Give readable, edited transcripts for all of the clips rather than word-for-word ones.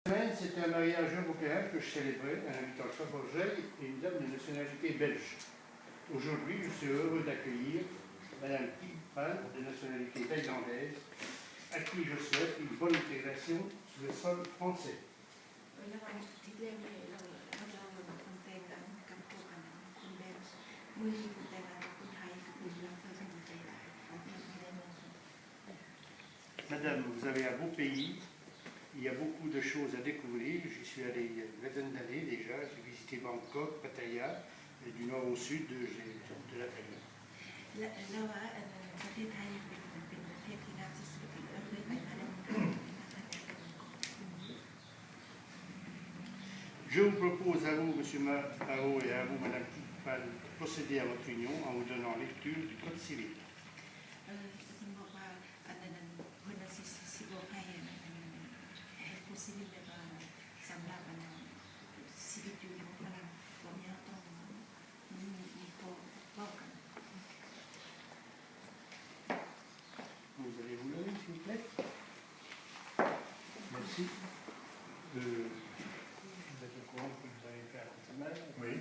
C'était un mariage européen que je célébrais en invitant Charles Borgel et une dame de nationalité belge. Aujourd'hui, je suis heureux d'accueillir Madame Kim Pan, de nationalité thaïlandaise, à qui je souhaite une bonne intégration sur le sol français. Madame, vous avez un beau pays, il y a beaucoup de choses à découvrir. J'y suis allé il y a une vingtaine d'années déjà, j'ai visité Bangkok, Pattaya, et du nord au sud de la Thaïlande. Je vous propose à vous, M. Mao, et à vous, Mme Kippan, de procéder à votre union en vous donnant lecture du Code civil. Vous allez vous lever, s'il vous plaît. Merci. Vous êtes au courant que vous avez fait un coup de mal? Oui.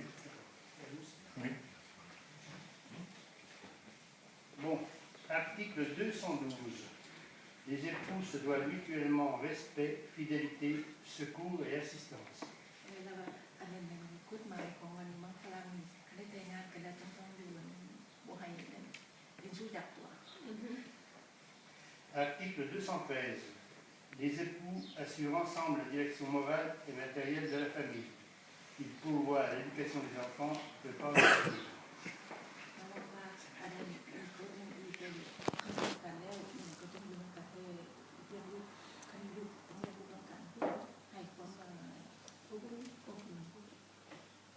Oui. Bon, article 212. Les époux se doivent mutuellement respect, fidélité, secours et assistance. Article 213. Les époux assurent ensemble la direction morale et matérielle de la famille. Ils pourvoient à l'éducation des enfants de par la famille.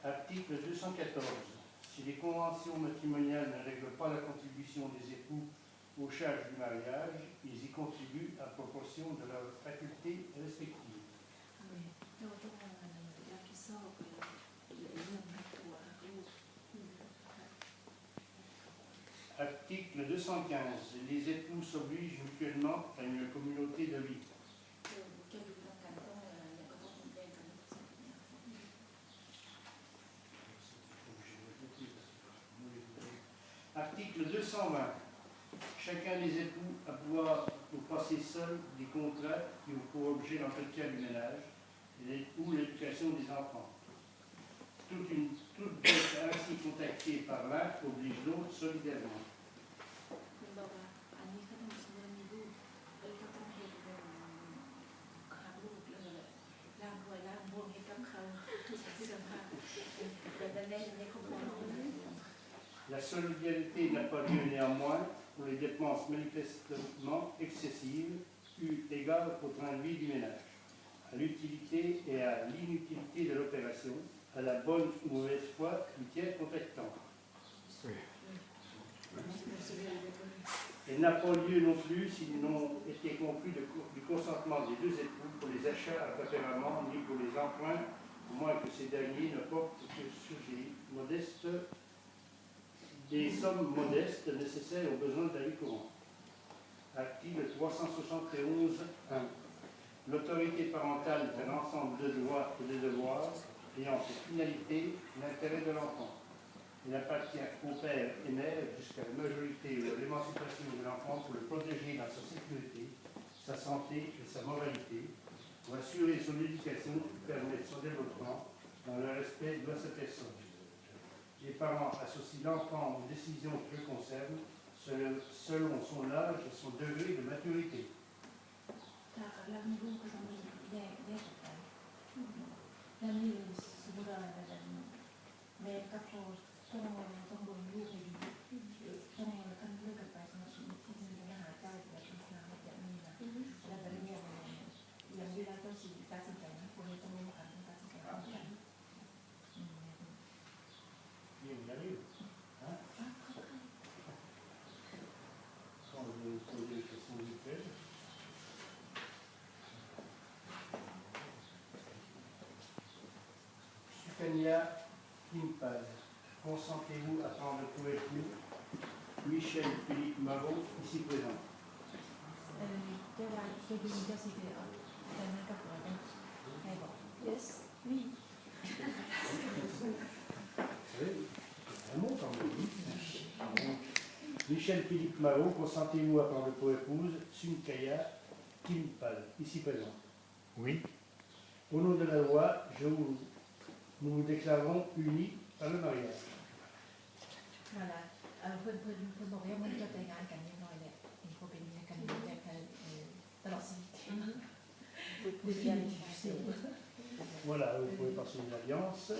Article 214. Si les conventions matrimoniales ne règlent pas la contribution des époux aux charges du mariage, ils y contribuent à proportion de leurs facultés respectives. Article 215. Les époux s'obligent mutuellement à une communauté de vie. Article 220. Chacun des époux a pouvoir pour passer seul des contrats qui ont pour objet l'entretien du ménage ou l'éducation des enfants. Toute dette ainsi contactée par l'un oblige l'autre solidairement. La solidarité n'a pas lieu néanmoins pour les dépenses manifestement excessives eu égard au train de vie du ménage, à l'utilité et à l'inutilité de l'opération, à la bonne ou mauvaise foi du tiers contractant. Oui. Elle n'a pas lieu non plus s'ils n'ont été conclus du consentement des deux époux pour les achats à paperalement ni pour les emprunts, au moins que ces derniers ne portent que sur des sommes modestes nécessaires aux besoins de la vie courante. Article 371.1. L'autorité parentale est un ensemble de droits et de devoirs ayant pour finalité l'intérêt de l'enfant. Il appartient au père et mère jusqu'à la majorité ou à l'émancipation de l'enfant pour le protéger dans sa sécurité, sa santé et sa moralité, pour assurer son éducation et permettre son développement dans le respect de sa personne. Les parents associent l'enfant aux décisions qui le concernent selon son âge et son degré de maturité. Sukanya Kimpad, consentez-vous à prendre pour époux Michel Philippe Marot, ici présent? Michel-Philippe Marot, consentez-vous à prendre pour épouse Sunkaya Kimpal, ici présente? Oui. Au nom de la loi, nous vous déclarons unis par le mariage. Voilà. เพื่อนบอกว่ามันจะแต่งงานกันเรียบร้อยแล้วมีเขาเป็นเมียกันตลอดชีวิต Voilà, vous pouvez passer une alliance.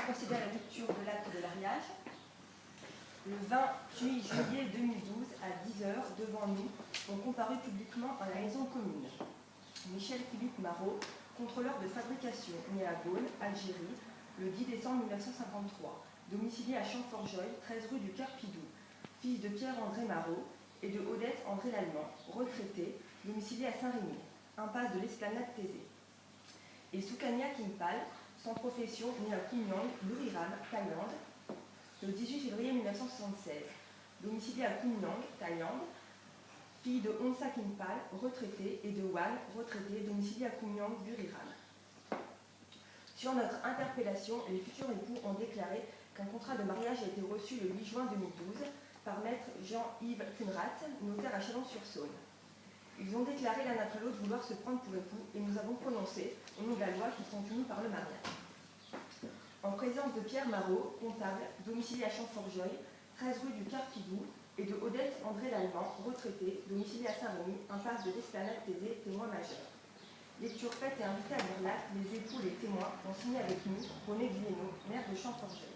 Procéder à la lecture de l'acte de mariage. Le 28 juillet 2012, à 10h, devant nous, ont comparu publiquement à la maison commune Michel-Philippe Marot, contrôleur de fabrication, né à Gaulle, Algérie, le 10 décembre 1953, domicilié à Champforgeuil, 13 rue du Carpidou, fils de Pierre-André Marot et de Odette André Lallemand, retraité, domicilié à Saint-Rémy, impasse de l'Esplanade Thésée. Et Sukanya Kimpal, sans profession, né à Koumyang, Buriram, Thaïlande, le 18 février 1976. Domicilié à Koumyang, Thaïlande, fille de Onsa Kimpal, retraité, et de Wan, retraité, domicilié à Koumyang, Buriram. Sur notre interpellation, les futurs époux ont déclaré qu'un contrat de mariage a été reçu le 8 juin 2012 par maître Jean-Yves Kunrat, notaire à Chalon-sur-Saône. Ils ont déclaré l'un après l'autre vouloir se prendre pour époux et nous avons prononcé, au nom de la loi, qu'ils sont unis par le mariage. En présence de Pierre Marot, comptable, domicilié à Champforgeuil, 13 rue du Carpidou, et de Odette André Lallemand, retraité, domicilié à Saint-Rémy, impasse de l'Esplanade Thésée, témoin majeur. Lecture faite et invitée à lire l'acte, les époux et les témoins ont signé avec nous René Guillénaud, maire de Champforgeuil.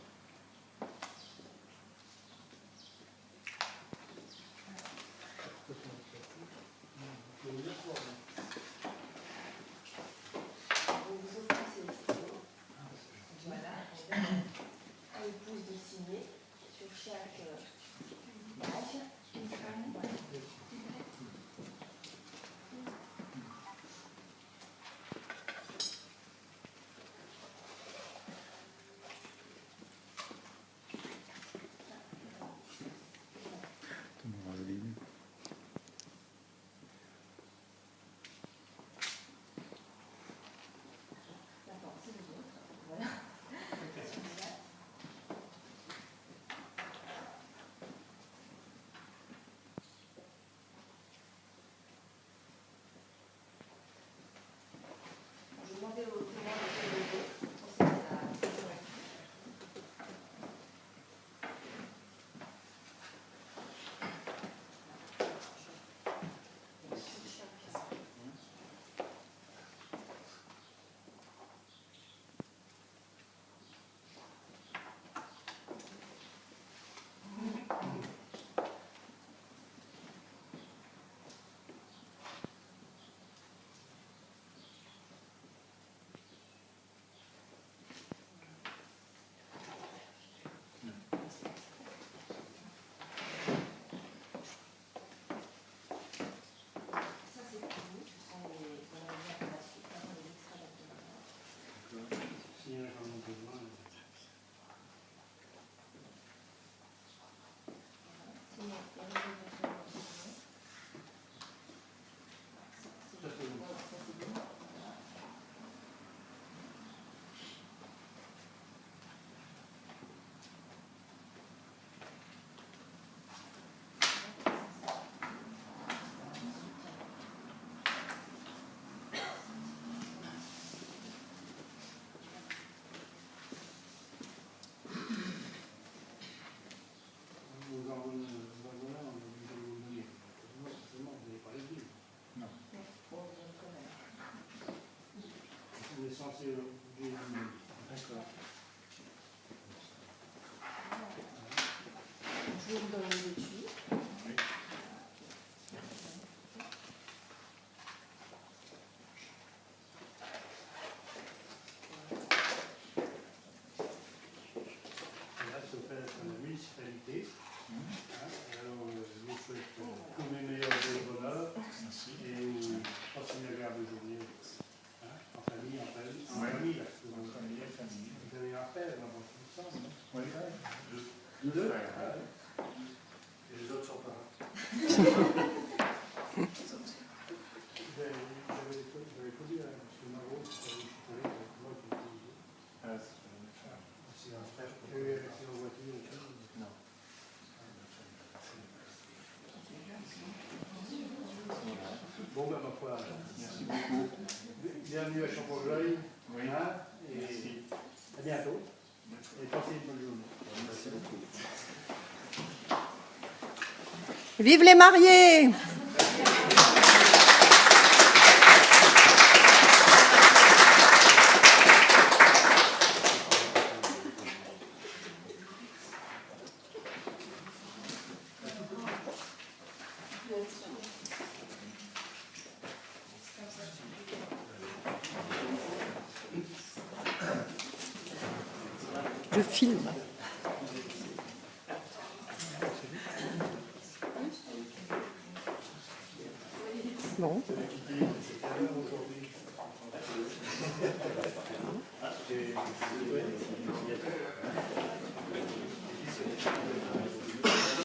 D'accord. Je vous donne les études. Là, c'est fait à la municipalité. Alors, je vous souhaite tous mes meilleurs vœux de bonheur. Deux. Et les autres sont pas là. J'avais connu M. Marot, qui avait chocolé avec moi qui était deux. C'est un frère qui a eu un accident de voiture. Non. Bon, ben, ma foi. Merci beaucoup. Bienvenue à Champollion. Oui. Hein, et Merci. à bientôt. Et passez une bonne journée. Merci beaucoup. Vive les mariés! Je filme. Bon. Et